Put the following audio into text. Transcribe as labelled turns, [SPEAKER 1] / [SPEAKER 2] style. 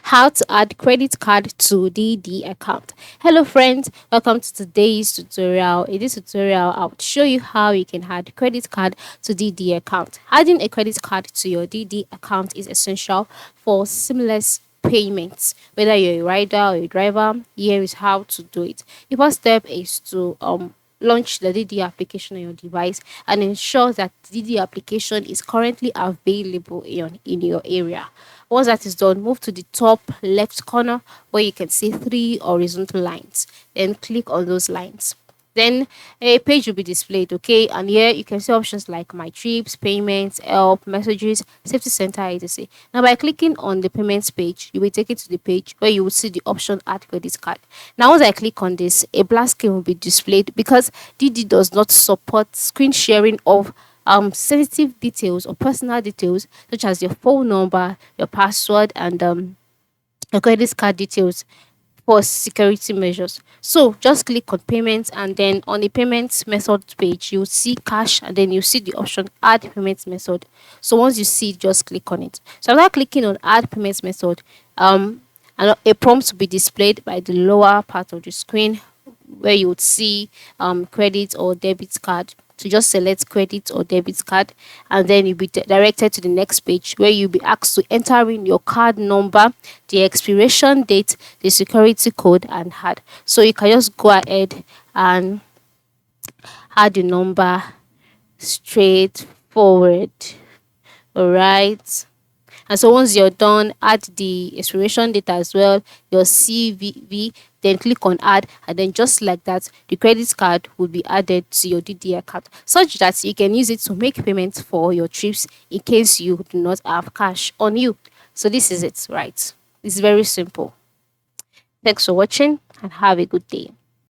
[SPEAKER 1] How to add credit card to DiDi account. Hello friends, welcome to today's tutorial. In this tutorial, I'll show you how you can add credit card to DiDi account. Adding a credit card to your DiDi account is essential for seamless payments. Whether you're a rider or a driver, here is how to do it. The first step is to launch the DiDi application on your device and ensure that the DiDi application is currently available in your area. Once that is done, move to the top left corner where you can see three horizontal lines. Then click on those lines. Then a page will be displayed, okay? And here you can see options like my trips, payments, help, messages, safety center, etc. Now, by clicking on the payments page, you will take it to the page where you will see the option add credit card. Now, once I click on this, a black screen will be displayed because DiDi does not support screen sharing of sensitive details or personal details such as your phone number, your password, and your credit card details for security measures. So just click on payments, and then on the payments method page, you'll see cash, and then you see the option add payment method. So once you see it, just click on it. So after clicking on add payment method, and a prompt will be displayed by the lower part of the screen where you would see credit or debit card. So just select credit or debit card, and then you'll be directed to the next page where you'll be asked to enter in your card number, the expiration date, the security code, and add. So you can just go ahead and add the number straight forward. All right. And so once you're done, add the expiration date as well, your CVV, then click on add, and then just like that, the credit card will be added to your DiDi account such that you can use it to make payments for your trips in case you do not have cash on you. So this is it, right? It's very simple. Thanks for watching and have a good day.